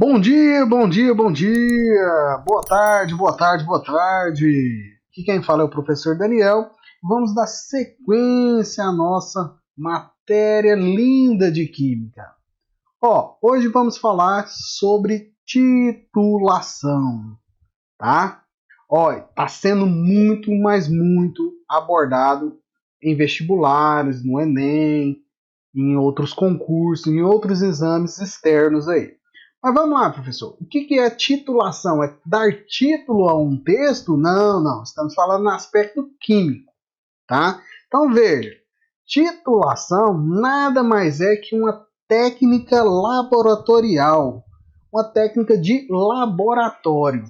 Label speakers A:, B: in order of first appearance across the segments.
A: Bom dia, bom dia, bom dia. Boa tarde, boa tarde, boa tarde. Aqui quem fala é o professor Daniel. Vamos dar sequência à nossa matéria linda de química. Hoje vamos falar sobre titulação, tá? Tá sendo muito, mas muito abordado em vestibulares, no Enem, em outros concursos, em outros exames externos aí. Mas vamos lá, professor. O que é titulação? É dar título a um texto? Não, não. Estamos falando no aspecto químico, tá? Então veja, titulação nada mais é que uma técnica laboratorial, uma técnica de laboratório.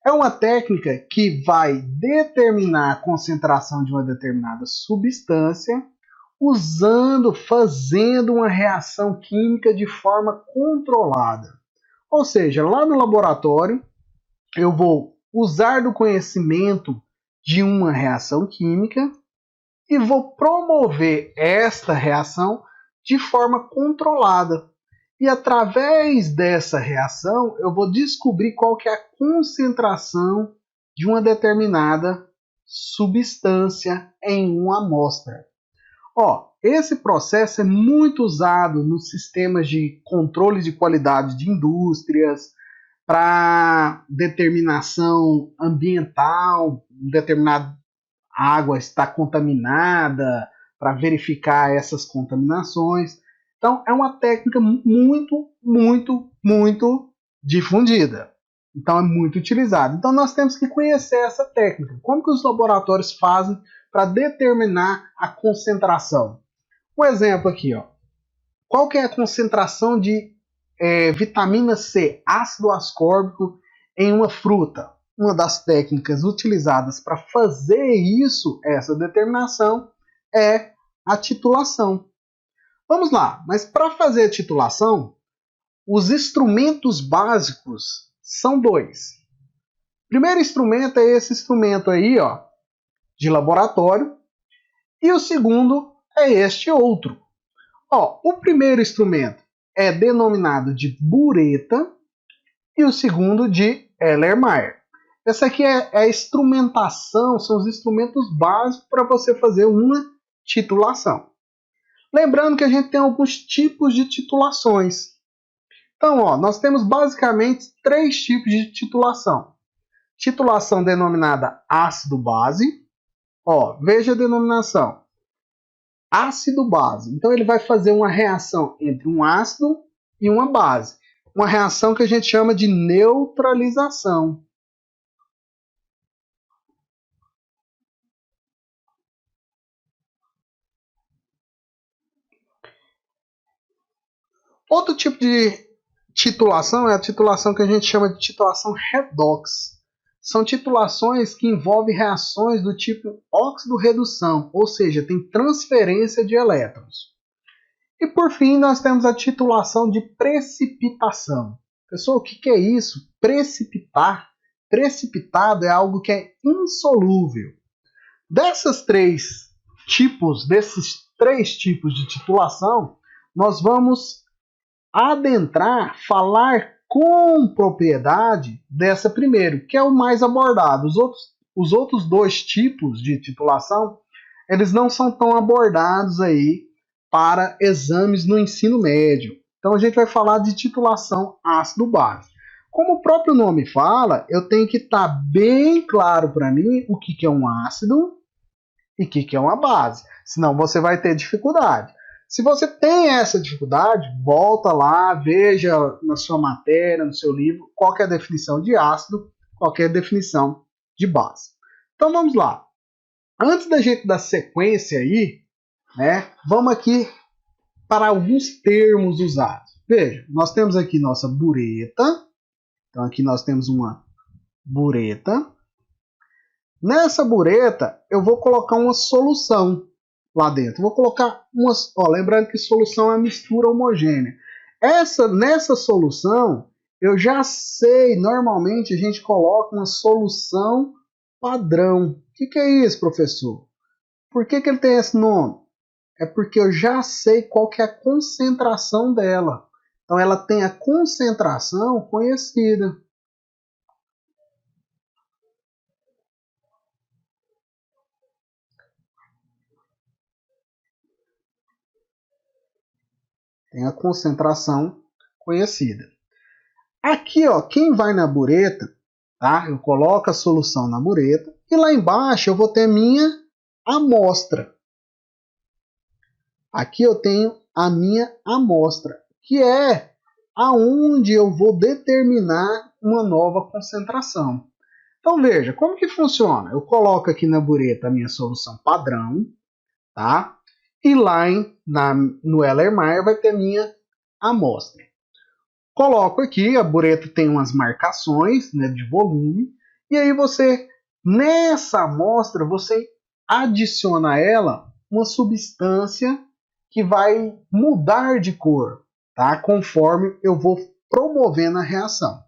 A: É uma técnica que vai determinar a concentração de uma determinada substância fazendo uma reação química de forma controlada. Ou seja, lá no laboratório, eu vou usar do conhecimento de uma reação química e vou promover esta reação de forma controlada. E através dessa reação, eu vou descobrir qual que é a concentração de uma determinada substância em uma amostra. Esse processo é muito usado nos sistemas de controle de qualidade de indústrias, para determinação ambiental, determinada água está contaminada, para verificar essas contaminações. Então, é uma técnica muito, muito, muito difundida. Então, é muito utilizada. Então, nós temos que conhecer essa técnica. Como que os laboratórios fazem para determinar a concentração? Um exemplo aqui, qual que é a concentração de vitamina C, ácido ascórbico, em uma fruta? Uma das técnicas utilizadas para fazer isso, essa determinação, é a titulação. Vamos lá, mas para fazer a titulação, os instrumentos básicos são dois. O primeiro instrumento é esse instrumento aí, de laboratório, e o segundo é este outro. O primeiro instrumento é denominado de bureta e o segundo de Erlenmeyer. Essa aqui é a instrumentação, são os instrumentos básicos para você fazer uma titulação. Lembrando que a gente tem alguns tipos de titulações. Então, nós temos basicamente 3 tipos de titulação. Titulação denominada ácido-base. Veja a denominação. Ácido-base. Então, ele vai fazer uma reação entre um ácido e uma base. Uma reação que a gente chama de neutralização. Outro tipo de titulação é a titulação que a gente chama de titulação redox. São titulações que envolvem reações do tipo óxido-redução, ou seja, tem transferência de elétrons. E por fim, nós temos a titulação de precipitação. Pessoal, o que é isso? Precipitar. Precipitado é algo que é insolúvel. Desses três tipos de titulação, nós vamos falar com propriedade dessa primeiro, que é o mais abordado. Os outros 2 tipos de titulação, eles não são tão abordados aí para exames no ensino médio. Então a gente vai falar de titulação ácido-base. Como o próprio nome fala, eu tenho que estar bem claro para mim o que é um ácido e o que é uma base. Senão você vai ter dificuldade. Se você tem essa dificuldade, volta lá, veja na sua matéria, no seu livro, qual é a definição de ácido, qual é a definição de base. Então vamos lá. Antes da gente dar sequência aí, vamos aqui para alguns termos usados. Veja, nós temos aqui nossa bureta. Então aqui nós temos uma bureta. Nessa bureta, eu vou colocar uma solução lá dentro. Vou colocar lembrando que solução é uma mistura homogênea. Nessa solução, eu já sei, normalmente a gente coloca uma solução padrão. O que é isso, professor? Por que ele tem esse nome? É porque eu já sei qual que é a concentração dela. Então ela tem a concentração conhecida. Tem a concentração conhecida. Aqui, ó, quem vai na bureta, tá? Eu coloco a solução na bureta e lá embaixo eu vou ter minha amostra. Aqui eu tenho a minha amostra, que é aonde eu vou determinar uma nova concentração. Então veja, como que funciona? Eu coloco aqui na bureta a minha solução padrão, tá? E lá no Erlenmeyer vai ter minha amostra. Coloco aqui, a bureta tem umas marcações, né, de volume, e aí você, nessa amostra, você adiciona a ela uma substância que vai mudar de cor, tá? Conforme eu vou promovendo a reação.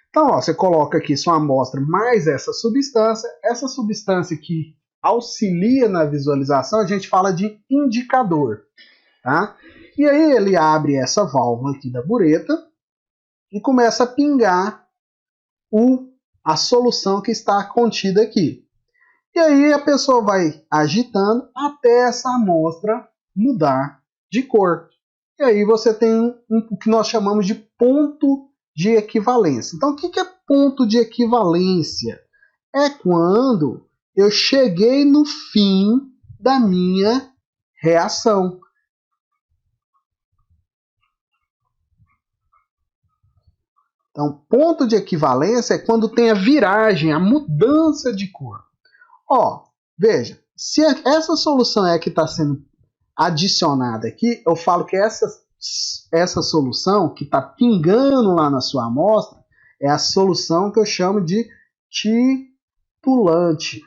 A: Então, ó, você coloca aqui sua amostra mais essa substância que auxilia na visualização, a gente fala de indicador, tá? E aí ele abre essa válvula aqui da bureta e começa a pingar a solução que está contida aqui. E aí a pessoa vai agitando até essa amostra mudar de cor. E aí você tem o que nós chamamos de ponto de equivalência. Então, o que é ponto de equivalência? É quando eu cheguei no fim da minha reação. Então, ponto de equivalência é quando tem a viragem, a mudança de cor. Ó, veja, se essa solução é a que está sendo adicionada aqui, eu falo que essa solução que está pingando lá na sua amostra é a solução que eu chamo de titulante.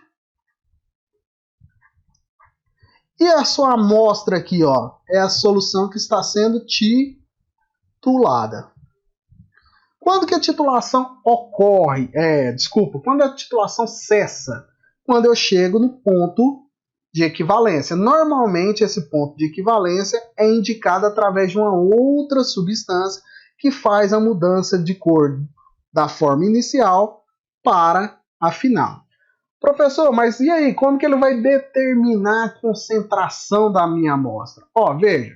A: E a sua amostra aqui, ó, é a solução que está sendo titulada. Quando que a titulação ocorre? Quando a titulação cessa? Quando eu chego no ponto de equivalência. Normalmente esse ponto de equivalência é indicado através de uma outra substância que faz a mudança de cor da forma inicial para a final. Professor, mas e aí? Como que ele vai determinar a concentração da minha amostra? Ó, veja.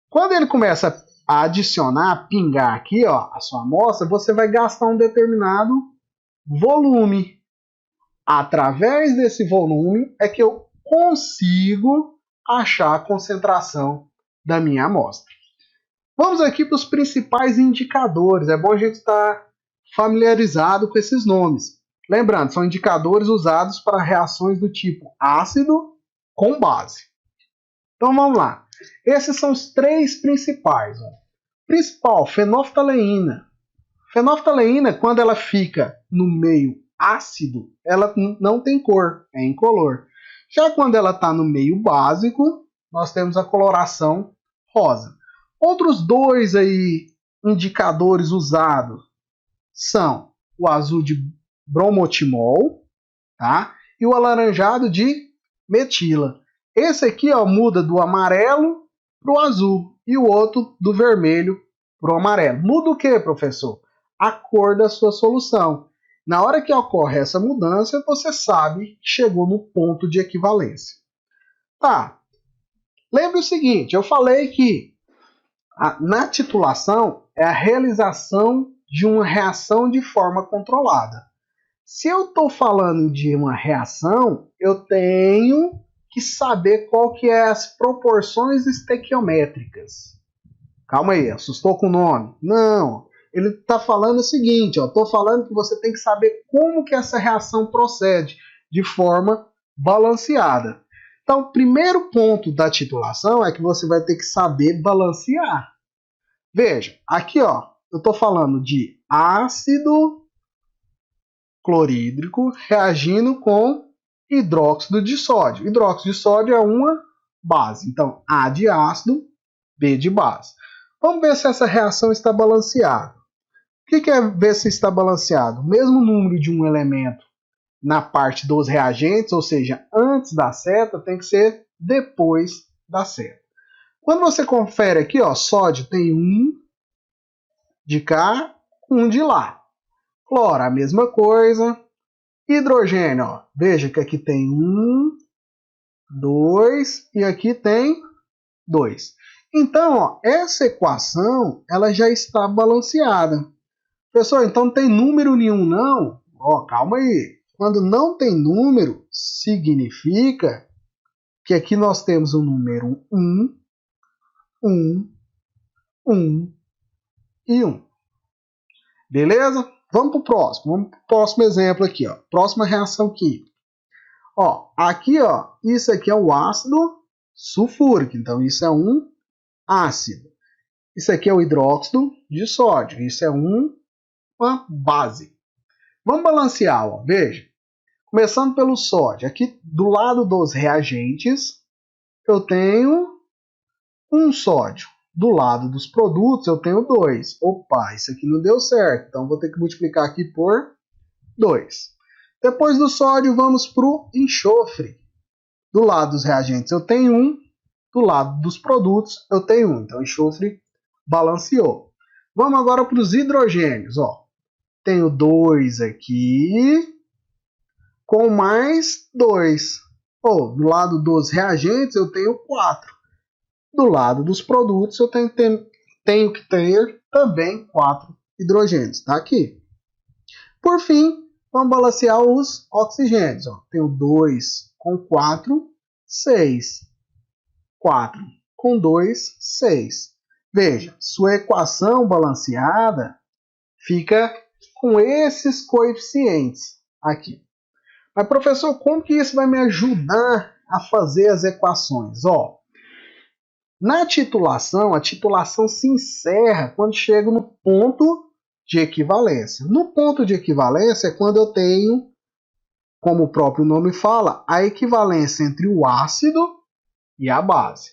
A: Quando ele começa a adicionar, a pingar aqui, ó, a sua amostra, você vai gastar um determinado volume. Através desse volume é que eu consigo achar a concentração da minha amostra. Vamos aqui para os principais indicadores. É bom a gente estar familiarizado com esses nomes. Lembrando, são indicadores usados para reações do tipo ácido com base. Então vamos lá. Esses são os três principais. Principal, fenolftaleína. Fenolftaleína, quando ela fica no meio ácido, ela não tem cor, é incolor. Já quando ela está no meio básico, nós temos a coloração rosa. Outros dois aí indicadores usados são o azul de bromotimol, tá? E o alaranjado de metila. Esse aqui, ó, muda do amarelo para o azul e o outro do vermelho para o amarelo. Muda o que, professor? A cor da sua solução. Na hora que ocorre essa mudança, você sabe que chegou no ponto de equivalência. Tá. Lembre o seguinte, eu falei que na titulação é a realização de uma reação de forma controlada. Se eu estou falando de uma reação, eu tenho que saber qual que é as proporções estequiométricas. Calma aí, assustou com o nome? Não, ele está falando o seguinte, estou falando que você tem que saber como que essa reação procede de forma balanceada. Então, o primeiro ponto da titulação é que você vai ter que saber balancear. Veja, aqui ó, eu estou falando de ácido clorídrico reagindo com hidróxido de sódio. Hidróxido de sódio é uma base. Então, A de ácido, B de base. Vamos ver se essa reação está balanceada. O que é ver se está balanceado? O mesmo número de um elemento na parte dos reagentes, ou seja, antes da seta, tem que ser depois da seta. Quando você confere aqui, ó, sódio tem 1 de cá, 1 de lá. Cloro, a mesma coisa. Hidrogênio, ó, veja que aqui tem 1, 2 e aqui tem 2. Então, ó, essa equação ela já está balanceada. Pessoal, então não tem número nenhum não? Ó, calma aí. Quando não tem número, significa que aqui nós temos o número 1, 1, 1 e 1. Beleza? Vamos para o próximo. Vamos para o próximo exemplo aqui, ó. Próxima reação química. Ó, aqui, ó, isso aqui é o ácido sulfúrico. Então, isso é um ácido. Isso aqui é o hidróxido de sódio. Isso é uma base. Vamos balancear, ó. Veja. Começando pelo sódio. Aqui, do lado dos reagentes, eu tenho um sódio. Do lado dos produtos, eu tenho 2. Opa, isso aqui não deu certo. Então, vou ter que multiplicar aqui por 2. Depois do sódio, vamos para o enxofre. Do lado dos reagentes, eu tenho 1. Do lado dos produtos, eu tenho 1. Então, o enxofre balanceou. Vamos agora para os hidrogênios. Ó. Tenho 2 aqui, com mais 2. Oh, do lado dos reagentes, eu tenho 4. Do lado dos produtos, eu tenho que ter também 4 hidrogênios. Está aqui. Por fim, vamos balancear os oxigênios. Ó. Tenho 2 com 4, 6. 4 com 2, 6. Veja, sua equação balanceada fica com esses coeficientes aqui. Mas, professor, como que isso vai me ajudar a fazer as equações? Ó, na titulação, a titulação se encerra quando chego no ponto de equivalência. No ponto de equivalência é quando eu tenho, como o próprio nome fala, a equivalência entre o ácido e a base.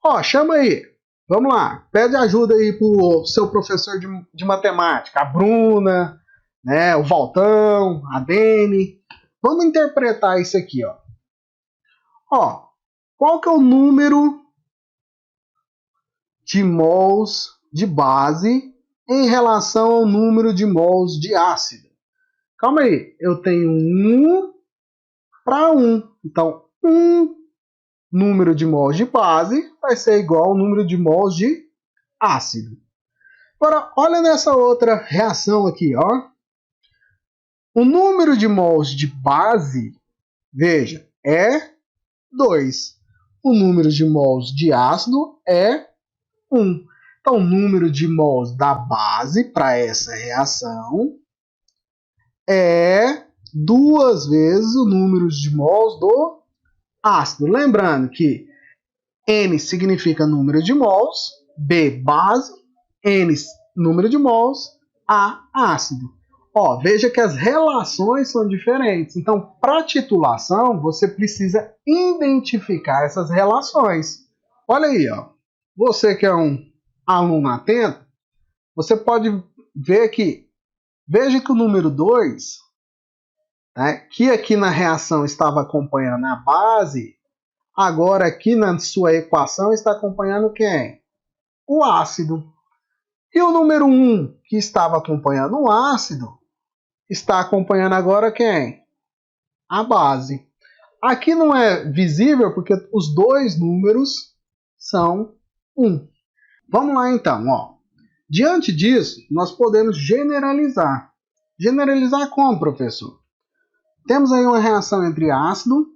A: Ó, chama aí. Vamos lá. Pede ajuda aí pro seu professor de matemática, a Bruna, né, o Valtão, a Dene. Vamos interpretar isso aqui, ó. Ó, qual que é o número de mols de base em relação ao número de mols de ácido? Calma aí, eu tenho 1 para 1. Então, 1 número de mols de base vai ser igual ao número de mols de ácido. Agora, olha nessa outra reação aqui, ó. O número de mols de base, veja, é 2. O número de mols de ácido é 1. Então, o número de mols da base para essa reação é 2 vezes o número de mols do ácido. Lembrando que N significa número de mols, B, base, N, número de mols, A, ácido. Ó, veja que as relações são diferentes. Então, para titulação, você precisa identificar essas relações. Olha aí, ó. Você que é um aluno atento, você pode ver que, veja que o número 2, né, que aqui na reação estava acompanhando a base, agora aqui na sua equação está acompanhando quem? O ácido. E o número 1, que estava acompanhando o ácido, está acompanhando agora quem? A base. Aqui não é visível porque os dois números são 1. Vamos lá então, ó. Diante disso, nós podemos generalizar. Generalizar como, professor? Temos aí uma reação entre ácido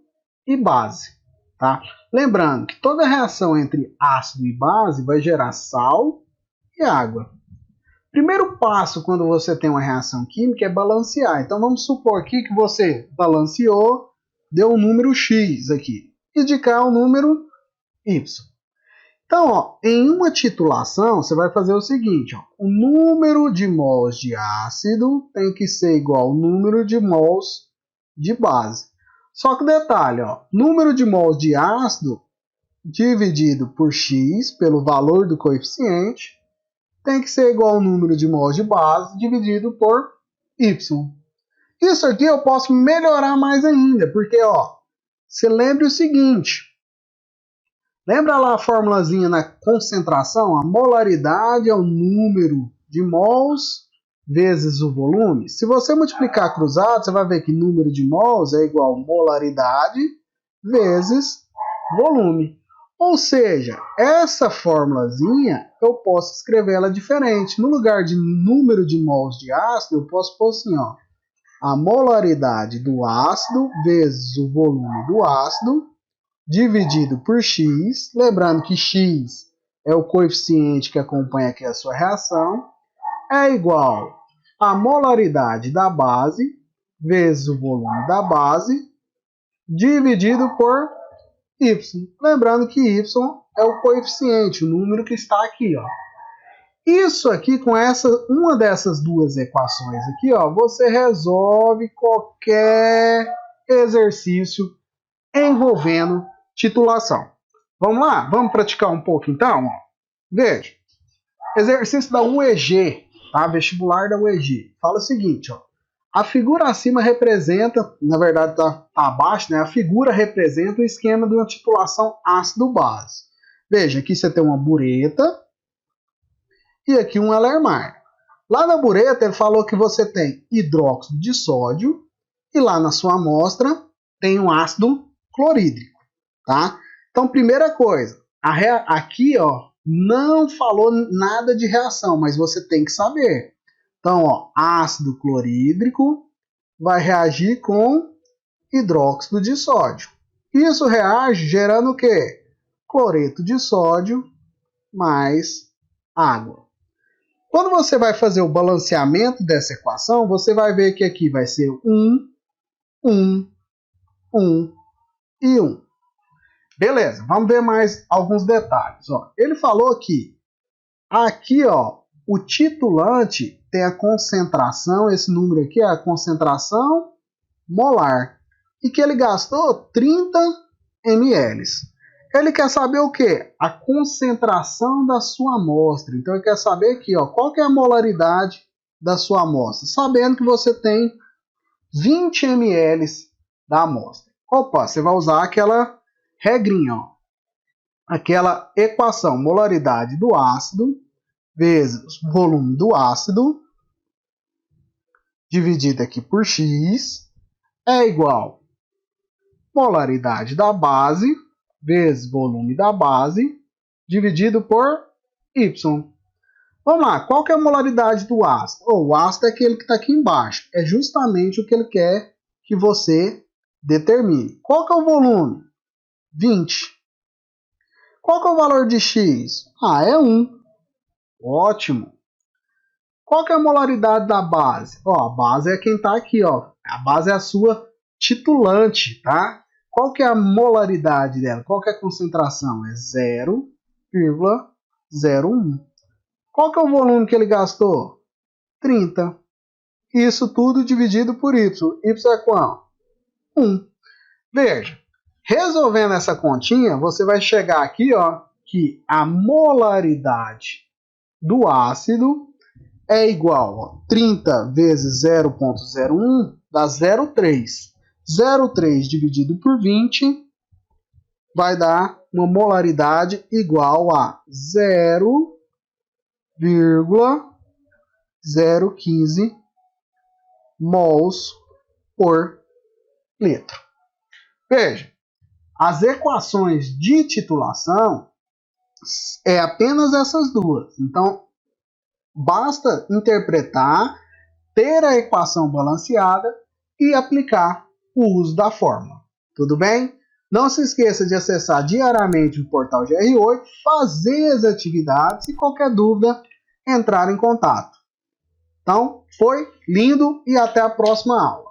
A: e base, tá? Lembrando que toda reação entre ácido e base vai gerar sal e água. Primeiro passo quando você tem uma reação química é balancear. Então vamos supor aqui que você balanceou, deu um número X aqui, e de cá o número Y. Então, ó, em uma titulação, você vai fazer o seguinte, ó, o número de mols de ácido tem que ser igual ao número de mols de base. Só que detalhe, ó, número de mols de ácido dividido por X, pelo valor do coeficiente, tem que ser igual ao número de mols de base dividido por Y. Isso aqui eu posso melhorar mais ainda, porque, ó, você lembre o seguinte, Lembra lá a formulazinha na concentração? A molaridade é o número de mols vezes o volume. Se você multiplicar cruzado, você vai ver que número de mols é igual a molaridade vezes volume. Ou seja, essa formulazinha eu posso escrever ela diferente. No lugar de número de mols de ácido, eu posso pôr assim, ó, a molaridade do ácido vezes o volume do ácido dividido por x. Lembrando que x é o coeficiente que acompanha aqui a sua reação. É igual a molaridade da base vezes o volume da base dividido por y. Lembrando que y é o coeficiente, o número que está aqui, ó. Isso aqui, com uma dessas duas equações aqui, ó, você resolve qualquer exercício envolvendo titulação. Vamos lá? Vamos praticar um pouco então? Ó. Veja. Exercício da UEG, tá? Vestibular da UEG. Fala o seguinte, ó. A figura acima representa, na verdade está abaixo, né? A figura representa o esquema de uma titulação ácido-base. Veja, aqui você tem uma bureta e aqui um alermar. Lá na bureta ele falou que você tem hidróxido de sódio e lá na sua amostra tem um ácido clorídrico, tá? Então, primeira coisa, aqui, ó, não falou nada de reação, mas você tem que saber. Então, ó, ácido clorídrico vai reagir com hidróxido de sódio. Isso reage gerando o quê? Cloreto de sódio mais água. Quando você vai fazer o balanceamento dessa equação, você vai ver que aqui vai ser 1, 1, 1 e 1. Beleza, vamos ver mais alguns detalhes. Ó, ele falou que aqui, ó, o titulante tem a concentração, esse número aqui é a concentração molar, e que ele gastou 30 ml. Ele quer saber o quê? A concentração da sua amostra. Então ele quer saber aqui, ó, qual que é a molaridade da sua amostra, sabendo que você tem 20 ml da amostra. Opa, você vai usar aquela regrinha, ó, aquela equação, molaridade do ácido vezes volume do ácido, dividido aqui por x, é igual a molaridade da base vezes volume da base, dividido por y. Vamos lá, qual que é a molaridade do ácido? O ácido é aquele que está aqui embaixo. É justamente o que ele quer que você determine. Qual que é o volume? 20. Qual que é o valor de x? É 1. Ótimo. Qual que é a molaridade da base? A base é quem está aqui, ó. A base é a sua titulante, tá? Qual que é a molaridade dela? Qual que é a concentração? É 0,01. Qual que é o volume que ele gastou? 30. Isso tudo dividido por y. Y é qual? 1. Veja, resolvendo essa continha, você vai chegar aqui, ó, que a molaridade do ácido é igual a 30 vezes 0,01 dá 0,3. 0,3 dividido por 20 vai dar uma molaridade igual a 0,015 mols por litro. Veja, as equações de titulação é apenas essas duas. Então, basta interpretar, ter a equação balanceada e aplicar o uso da fórmula. Tudo bem? Não se esqueça de acessar diariamente o portal GR8, fazer as atividades e qualquer dúvida, entrar em contato. Então, foi lindo e até a próxima aula.